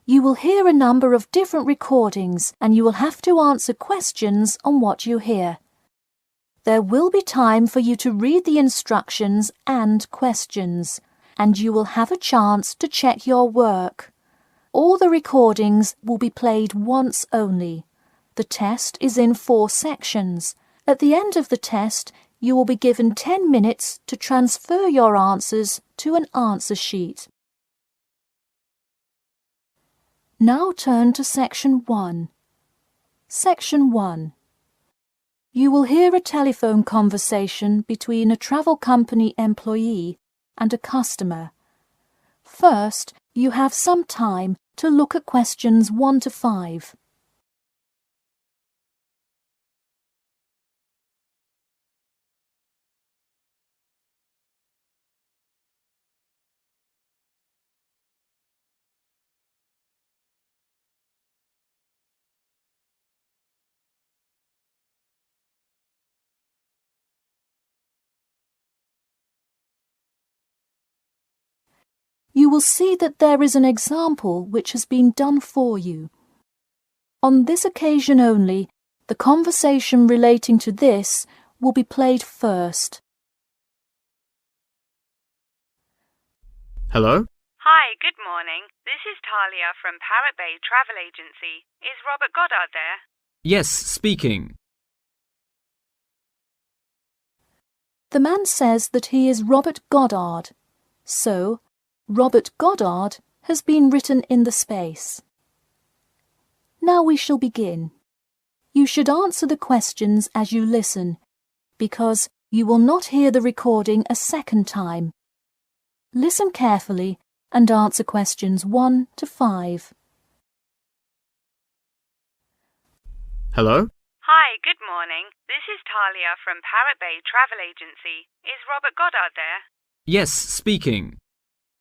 You will hear a number of different recordings and you will have to answer questions on what you hear. There will be time for you to read the instructions and questions, and you will have a chance to check your work. All the recordings will be played once only. The test is in 4 sections. At the end of the test, you will be given 10 minutes to transfer your answers to an answer sheet. Now turn to Section 1. Section 1. You will hear a telephone conversation between a travel company employee and a customer. First, you have some time to look at questions 1 to 5. You will see that there is an example which has been done for you. On this occasion only, the conversation relating to this will be played first. Hello? Hi, good morning. This is Talia from Parrot Bay Travel Agency. Is Robert Goddard there? Yes, speaking. The man says that he is Robert Goddard, so Robert Goddard has been written in the space. Now we shall begin. You should answer the questions as you listen, because you will not hear the recording a second time. Listen carefully and answer questions 1 to 5. Hello? Hi, good morning. This is Talia from Parrot Bay Travel Agency. Is Robert Goddard there? Yes, speaking.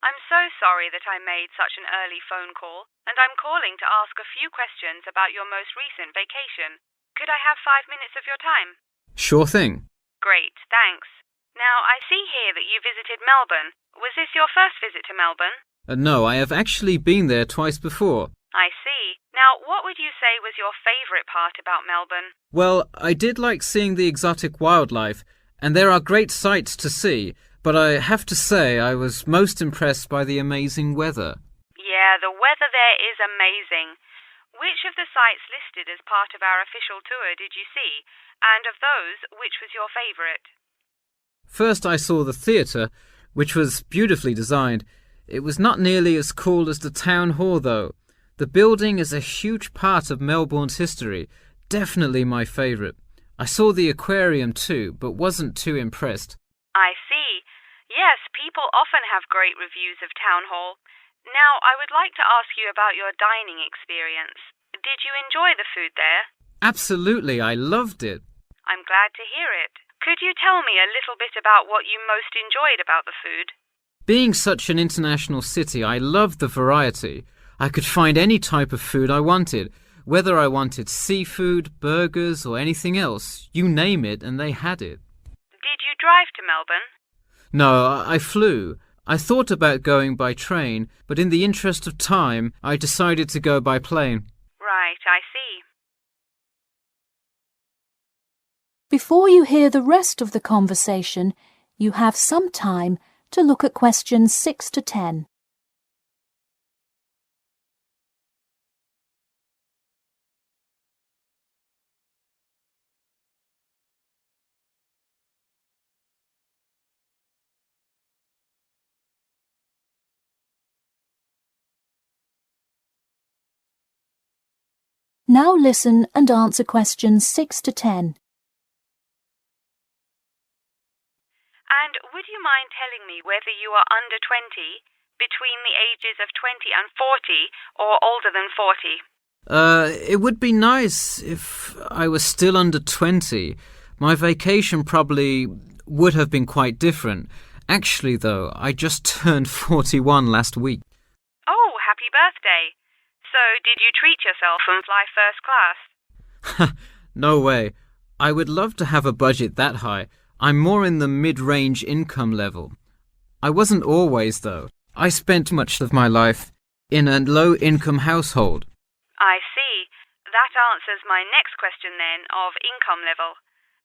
I'm so sorry that I made such an early phone call, and I'm calling to ask a few questions about your most recent vacation. Could I have 5 minutes of your time? Sure thing. Great, thanks. Now, I see here that you visited Melbourne. Was this your first visit to Melbourne? No, I have actually been there twice before. I see. Now, what would you say was your favourite part about Melbourne? Well, I did like seeing the exotic wildlife, and there are great sights to see, but I have to say I was most impressed by the amazing weather. Yeah, the weather there is amazing. Which of the sites listed as part of our official tour did you see? And of those, which was your favourite? First I saw the theatre, which was beautifully designed. It was not nearly as cool as the town hall, though. The building is a huge part of Melbourne's history, definitely my favourite. I saw the aquarium too, but wasn't too impressed. I see. Yes, people often have great reviews of Town Hall. Now, I would like to ask you about your dining experience. Did you enjoy the food there? Absolutely, I loved it. I'm glad to hear it. Could you tell me a little bit about what you most enjoyed about the food? Being such an international city, I loved the variety. I could find any type of food I wanted, whether I wanted seafood, burgers, or anything else. You name it, and they had it. Did you drive to Melbourne? No, I flew. I thought about going by train, but in the interest of time, I decided to go by plane. Right, I see. Before you hear the rest of the conversation, you have some time to look at questions 6 to 10. Now listen and answer questions 6 to 10. And would you mind telling me whether you are under 20, between the ages of 20 and 40, or older than 40? It would be nice if I was still under 20. My vacation probably would have been quite different. Actually, though, I just turned 41 last week. Oh, happy birthday. So, did you treat yourself and fly first class? No way. I would love to have a budget that high. I'm more in the mid-range income level. I wasn't always, though. I spent much of my life in a low-income household. I see. That answers my next question then, of income level.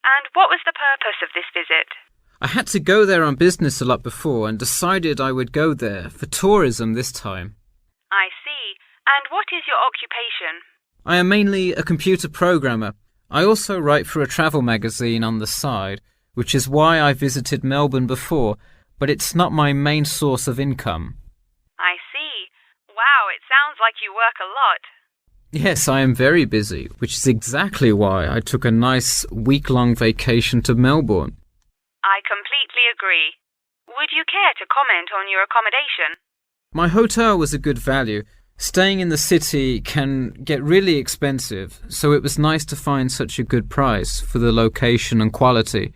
And what was the purpose of this visit? I had to go there on business a lot before and decided I would go there for tourism this time. I see. And what is your occupation? I am mainly a computer programmer. I also write for a travel magazine on the side, which is why I visited Melbourne before, but it's not my main source of income. I see. Wow, it sounds like you work a lot. Yes, I am very busy, which is exactly why I took a nice week-long vacation to Melbourne. I completely agree. Would you care to comment on your accommodation? My hotel was a good value. Staying in the city can get really expensive, so it was nice to find such a good price for the location and quality.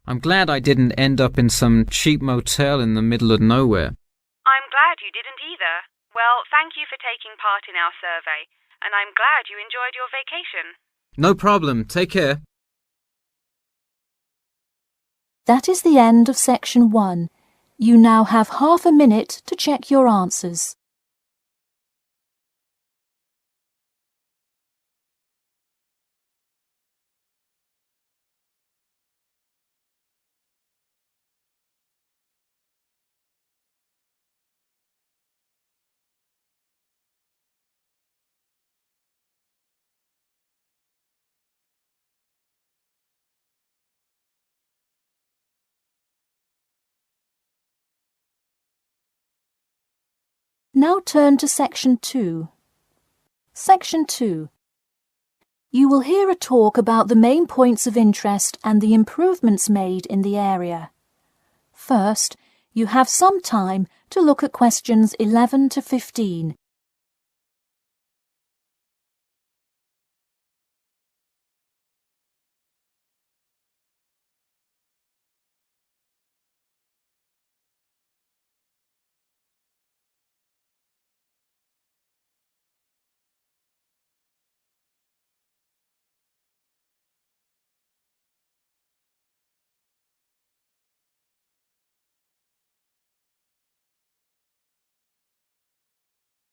I'm glad I didn't end up in some cheap motel in the middle of nowhere. I'm glad you didn't either. Well, thank you for taking part in our survey, and I'm glad you enjoyed your vacation. No problem. Take care. That is the end of section 1. You now have half a minute to check your answers. Now turn to section 2. Section 2. You will hear a talk about the main points of interest and the improvements made in the area. First, you have some time to look at questions 11 to 15.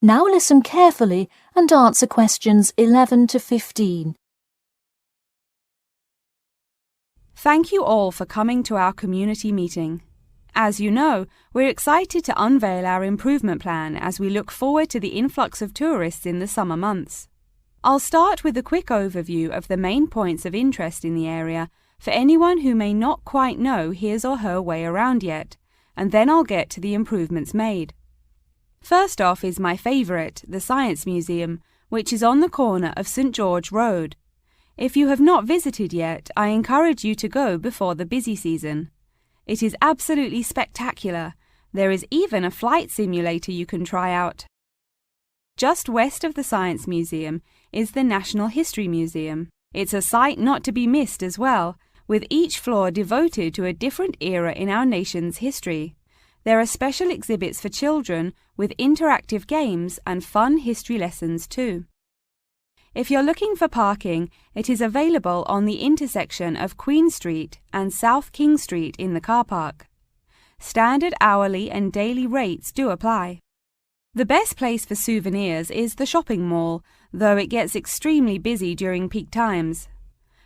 Now listen carefully and answer questions 11 to 15. Thank you all for coming to our community meeting. As you know, we're excited to unveil our improvement plan as we look forward to the influx of tourists in the summer months. I'll start with a quick overview of the main points of interest in the area for anyone who may not quite know his or her way around yet, and then I'll get to the improvements made. First off is my favourite, the Science Museum, which is on the corner of St George Road. If you have not visited yet, I encourage you to go before the busy season. It is absolutely spectacular. There is even a flight simulator you can try out. Just west of the Science Museum is the National History Museum. It's a sight not to be missed as well, with each floor devoted to a different era in our nation's history. There are special exhibits for children with interactive games and fun history lessons too. If you're looking for parking, it is available on the intersection of Queen Street and South King Street in the car park. Standard hourly and daily rates do apply. The best place for souvenirs is the shopping mall, though it gets extremely busy during peak times.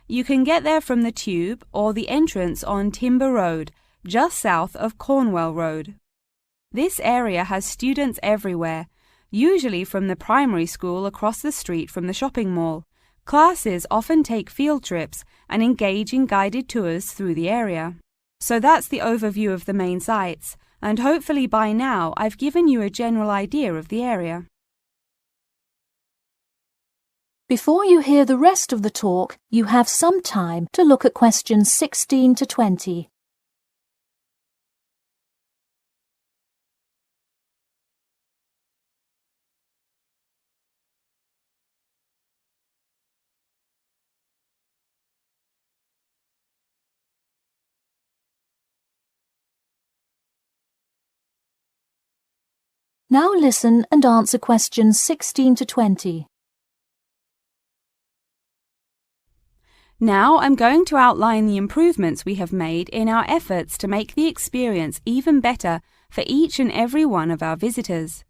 You can get there from the Tube or the entrance on Timber Road, just south of Cornwall Road. This area has students everywhere, usually from the primary school across the street from the shopping mall. Classes often take field trips and engage in guided tours through the area. So that's the overview of the main sites, and hopefully by now I've given you a general idea of the area. Before you hear the rest of the talk, you have some time to look at questions 16 to 20. Now listen and answer questions 16 to 20. Now I'm going to outline the improvements we have made in our efforts to make the experience even better for each and every one of our visitors.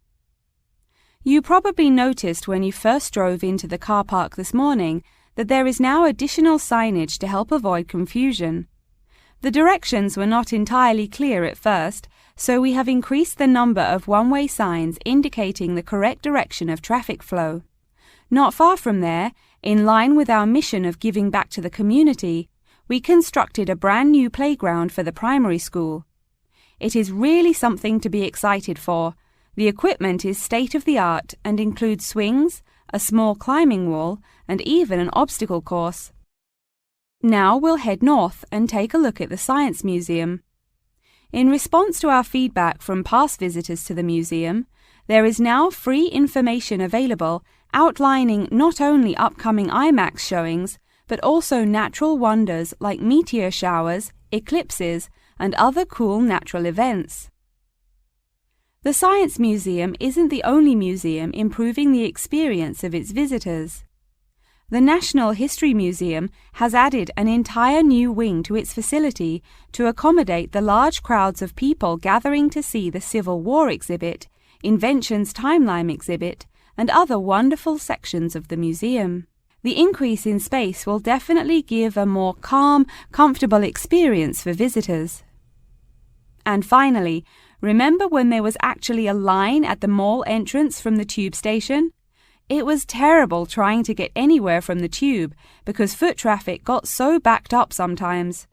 You probably noticed when you first drove into the car park this morning that there is now additional signage to help avoid confusion. The directions were not entirely clear at first, so we have increased the number of one-way signs indicating the correct direction of traffic flow. Not far from there, in line with our mission of giving back to the community, we constructed a brand new playground for the primary school. It is really something to be excited for. The equipment is state-of-the-art and includes swings, a small climbing wall, and even an obstacle course. Now we'll head north and take a look at the Science Museum. In response to our feedback from past visitors to the museum, there is now free information available outlining not only upcoming IMAX showings, but also natural wonders like meteor showers, eclipses, and other cool natural events. The Science Museum isn't the only museum improving the experience of its visitors. The National History Museum has added an entire new wing to its facility to accommodate the large crowds of people gathering to see the Civil War exhibit, Inventions Timeline exhibit, and other wonderful sections of the museum. The increase in space will definitely give a more calm, comfortable experience for visitors. And finally, remember when there was actually a line at the mall entrance from the tube station? It was terrible trying to get anywhere from the tube because foot traffic got so backed up sometimes.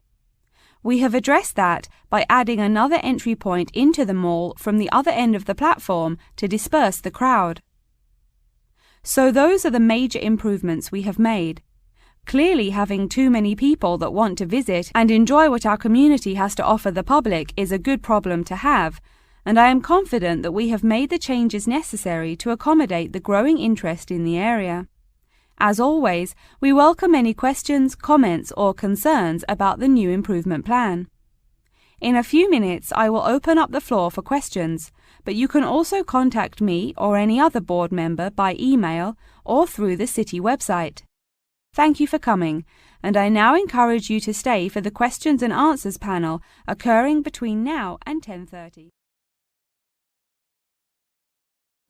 We have addressed that by adding another entry point into the mall from the other end of the platform to disperse the crowd. So those are the major improvements we have made. Clearly, having too many people that want to visit and enjoy what our community has to offer the public is a good problem to have, and I am confident that we have made the changes necessary to accommodate the growing interest in the area. As always, we welcome any questions, comments, or concerns about the new improvement plan. In a few minutes, I will open up the floor for questions, but you can also contact me or any other board member by email or through the city website. Thank you for coming, and I now encourage you to stay for the questions and answers panel occurring between now and 10:30.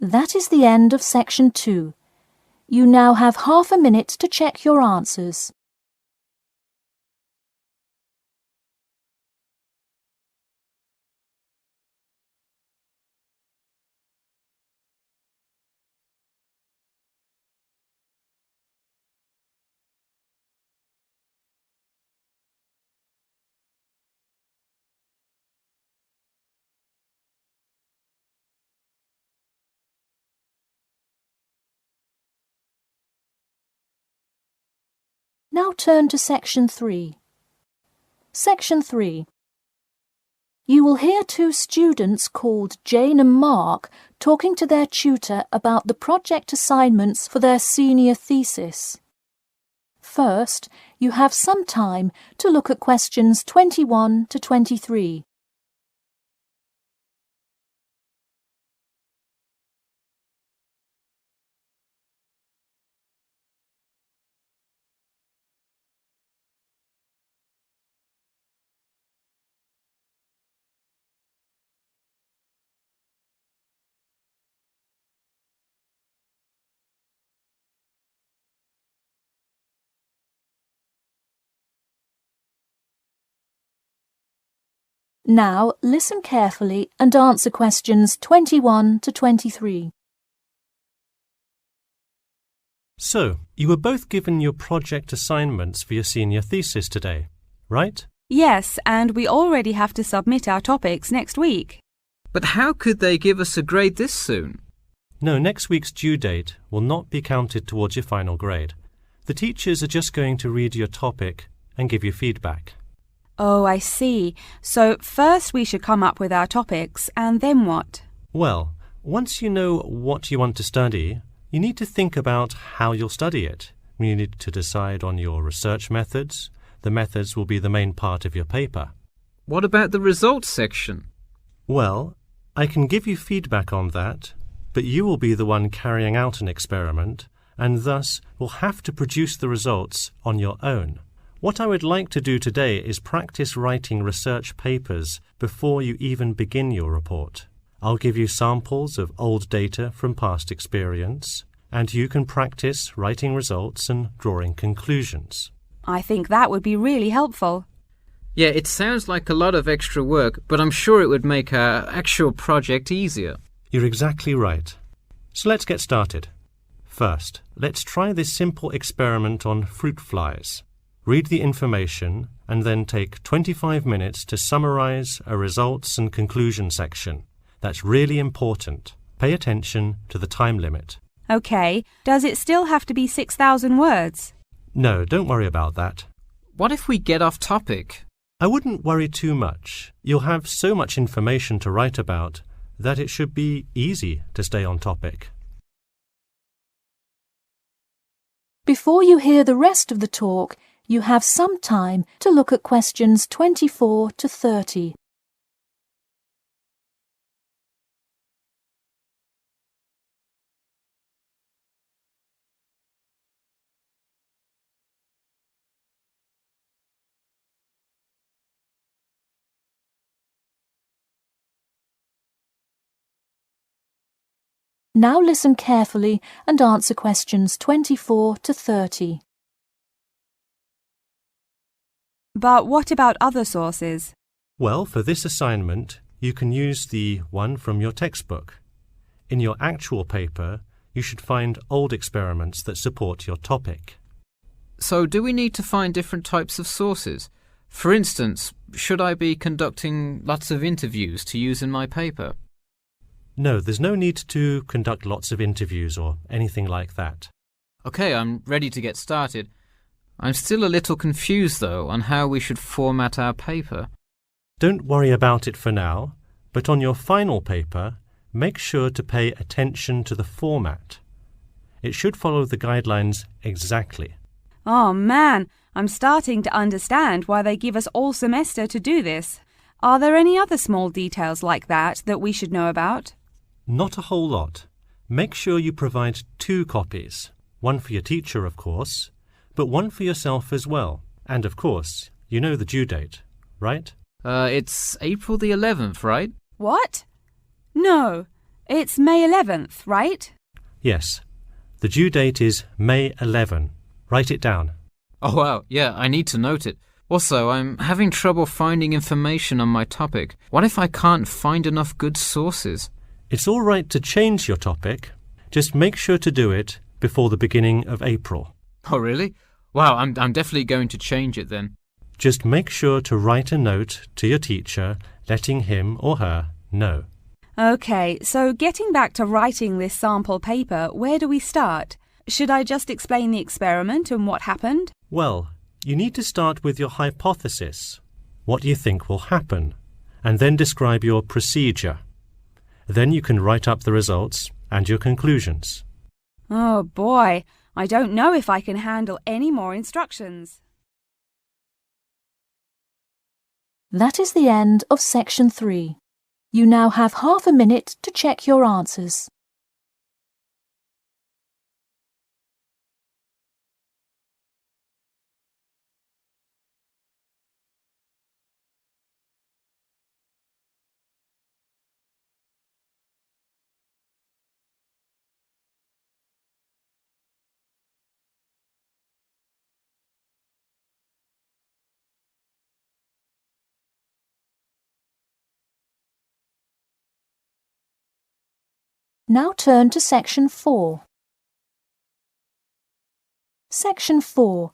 That is the end of Section 2. You now have half a minute to check your answers. Now turn to Section 3. Section 3. You will hear two students called Jane and Mark talking to their tutor about the project assignments for their senior thesis. First, you have some time to look at questions 21 to 23. Now listen carefully and answer questions 21 to 23. So, you were both given your project assignments for your senior thesis today, right? Yes, and we already have to submit our topics next week. But how could they give us a grade this soon? No, next week's due date will not be counted towards your final grade. The teachers are just going to read your topic and give you feedback. Oh, I see. So first we should come up with our topics, and then what? Well, once you know what you want to study, you need to think about how you'll study it. You need to decide on your research methods. The methods will be the main part of your paper. What about the results section? Well, I can give you feedback on that, but you will be the one carrying out an experiment, and thus will have to produce the results on your own. What I would like to do today is practice writing research papers before you even begin your report. I'll give you samples of old data from past experience, and you can practice writing results and drawing conclusions. I think that would be really helpful. Yeah, it sounds like a lot of extra work, but I'm sure it would make our actual project easier. You're exactly right. So let's get started. First, let's try this simple experiment on fruit flies. Read the information and then take 25 minutes to summarize a results and conclusion section. That's really important. Pay attention to the time limit. OK, does it still have to be 6,000 words? No, don't worry about that. What if we get off topic? I wouldn't worry too much. You'll have so much information to write about that it should be easy to stay on topic. Before you hear the rest of the talk, you have some time to look at questions 24 to 30. Now listen carefully and answer questions 24 to 30. But what about other sources? Well, for this assignment, you can use the one from your textbook. In your actual paper, you should find old experiments that support your topic. So do we need to find different types of sources? For instance, should I be conducting lots of interviews to use in my paper? No, there's no need to conduct lots of interviews or anything like that. OK, I'm ready to get started. I'm still a little confused, though, on how we should format our paper. Don't worry about it for now, but on your final paper, make sure to pay attention to the format. It should follow the guidelines exactly. Oh man, I'm starting to understand why they give us all semester to do this. Are there any other small details like that we should know about? Not a whole lot. Make sure you provide 2 copies. One for your teacher, of course, but one for yourself as well. And of course, you know the due date, right? It's April the 11th, right? What? No, it's May 11th, right? Yes. The due date is May 11. Write it down. Oh, wow. Yeah, I need to note it. Also, I'm having trouble finding information on my topic. What if I can't find enough good sources? It's all right to change your topic. Just make sure to do it before the beginning of April. Oh, really? Wow, I'm definitely going to change it then. Just make sure to write a note to your teacher, letting him or her know. OK, so getting back to writing this sample paper, where do we start? Should I just explain the experiment and what happened? Well, you need to start with your hypothesis, what you think will happen, and then describe your procedure. Then you can write up the results and your conclusions. Oh boy, I don't know if I can handle any more instructions. That is the end of section 3. You now have half a minute to check your answers. Now turn to section 4. Section 4.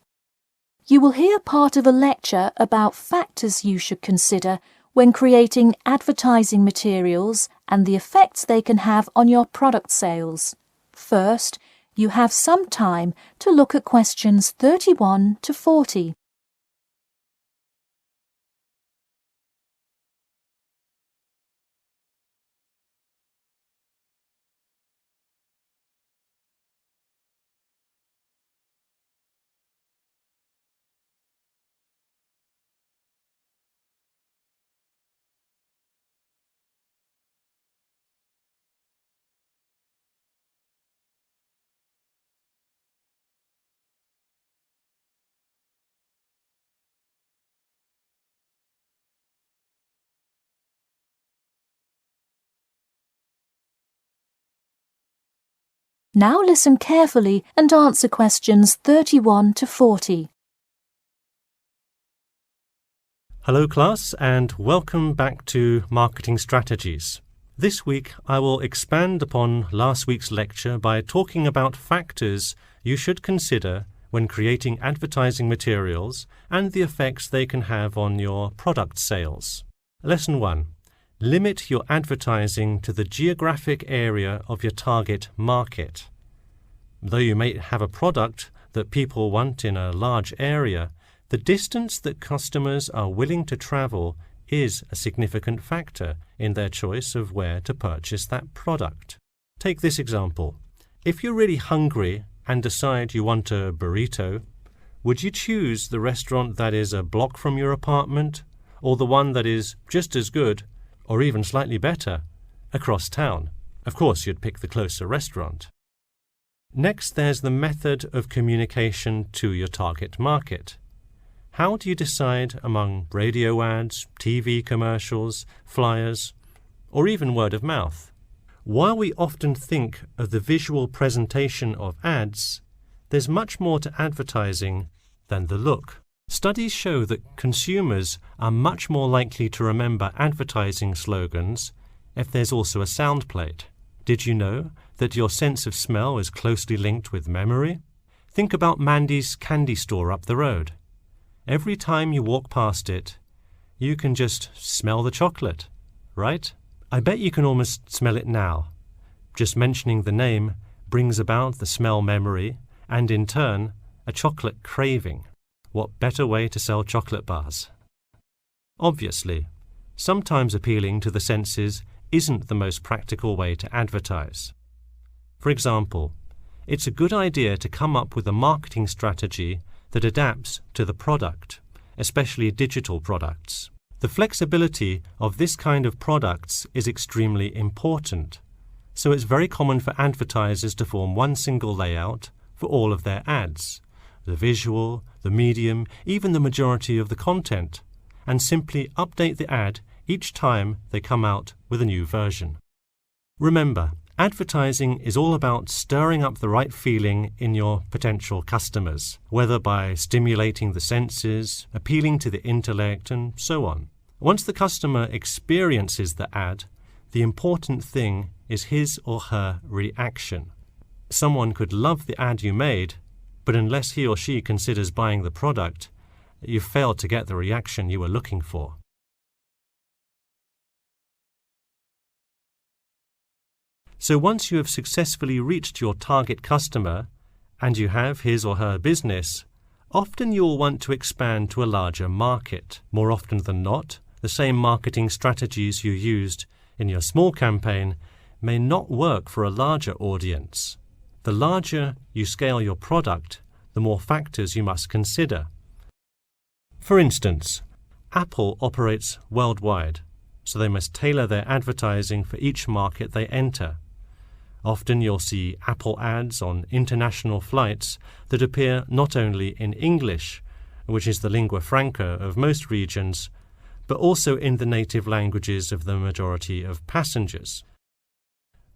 You will hear part of a lecture about factors you should consider when creating advertising materials and the effects they can have on your product sales. First, you have some time to look at questions 31 to 40. Now listen carefully and answer questions 31 to 40. Hello class, and welcome back to Marketing Strategies. This week I will expand upon last week's lecture by talking about factors you should consider when creating advertising materials and the effects they can have on your product sales. Lesson 1. Limit your advertising to the geographic area of your target market. Though you may have a product that people want in a large area, the distance that customers are willing to travel is a significant factor in their choice of where to purchase that product. Take this example. If you're really hungry and decide you want a burrito, would you choose the restaurant that is a block from your apartment, or the one that is just as good, or even slightly better, across town? Of course, you'd pick the closer restaurant. Next, there's the method of communication to your target market. How do you decide among radio ads, TV commercials, flyers, or even word of mouth? While we often think of the visual presentation of ads, there's much more to advertising than the look. Studies show that consumers are much more likely to remember advertising slogans if there's also a sound plate. Did you know that your sense of smell is closely linked with memory? Think about Mandy's candy store up the road. Every time you walk past it, you can just smell the chocolate, right? I bet you can almost smell it now. Just mentioning the name brings about the smell memory and, in turn, a chocolate craving. What better way to sell chocolate bars? Obviously, sometimes appealing to the senses isn't the most practical way to advertise. For example, it's a good idea to come up with a marketing strategy that adapts to the product, especially digital products. The flexibility of this kind of products is extremely important, so it's very common for advertisers to form one single layout for all of their ads, the visual, the medium, even the majority of the content, and simply update the ad each time they come out with a new version. Remember, advertising is all about stirring up the right feeling in your potential customers, whether by stimulating the senses, appealing to the intellect, and so on. Once the customer experiences the ad, the important thing is his or her reaction. Someone could love the ad you made, but unless he or she considers buying the product, you've failed to get the reaction you were looking for. So once you have successfully reached your target customer, and you have his or her business, often you'll want to expand to a larger market. More often than not, the same marketing strategies you used in your small campaign may not work for a larger audience. The larger you scale your product, the more factors you must consider. For instance, Apple operates worldwide, so they must tailor their advertising for each market they enter. Often you'll see Apple ads on international flights that appear not only in English, which is the lingua franca of most regions, but also in the native languages of the majority of passengers.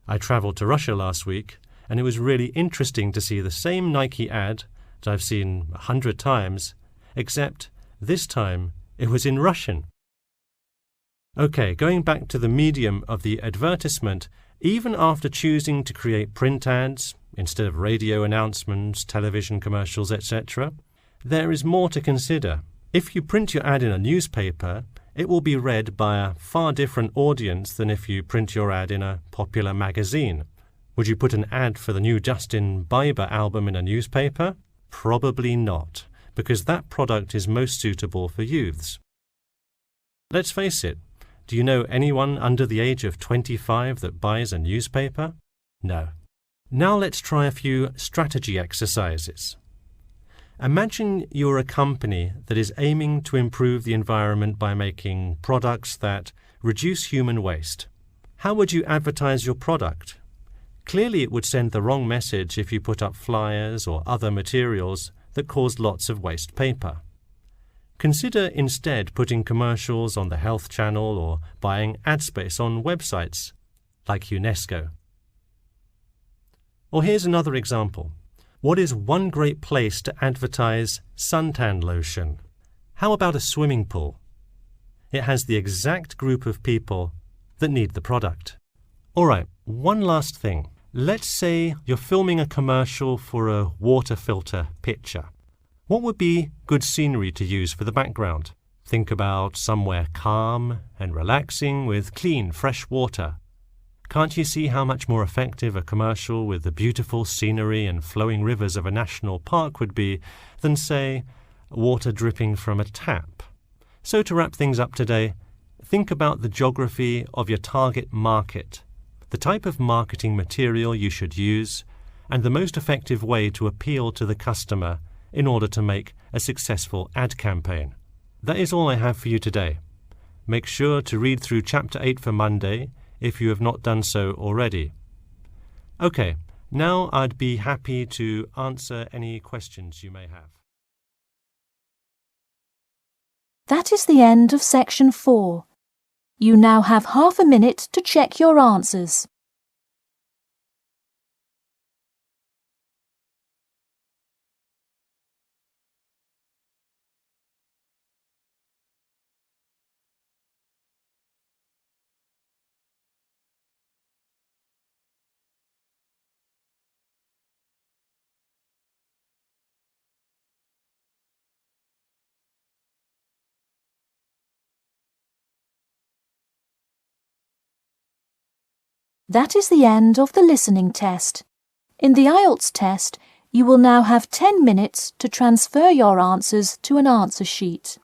I travelled to Russia last week, and it was really interesting to see the same Nike ad that I've seen 100 times, except this time it was in Russian. Okay, going back to the medium of the advertisement, even after choosing to create print ads instead of radio announcements, television commercials, etc., there is more to consider. If you print your ad in a newspaper, it will be read by a far different audience than if you print your ad in a popular magazine. Would you put an ad for the new Justin Bieber album in a newspaper? Probably not, because that product is most suitable for youths. Let's face it, do you know anyone under the age of 25 that buys a newspaper? No. Now let's try a few strategy exercises. Imagine you're a company that is aiming to improve the environment by making products that reduce human waste. How would you advertise your product? Clearly it would send the wrong message if you put up flyers or other materials that cause lots of waste paper. Consider instead putting commercials on the Health Channel or buying ad space on websites like UNESCO. Or here's another example. What is one great place to advertise suntan lotion? How about a swimming pool? It has the exact group of people that need the product. All right, one last thing. Let's say you're filming a commercial for a water filter pitcher. What would be good scenery to use for the background? Think about somewhere calm and relaxing with clean, fresh water. Can't you see how much more effective a commercial with the beautiful scenery and flowing rivers of a national park would be than, say, water dripping from a tap? So to wrap things up today, think about the geography of your target market, the type of marketing material you should use, and the most effective way to appeal to the customer in order to make a successful ad campaign. That is all I have for you today. Make sure to read through Chapter 8 for Monday if you have not done so already. Okay, now I'd be happy to answer any questions you may have. That is the end of Section 4. You now have half a minute to check your answers. That is the end of the listening test. In the IELTS test, you will now have 10 minutes to transfer your answers to an answer sheet.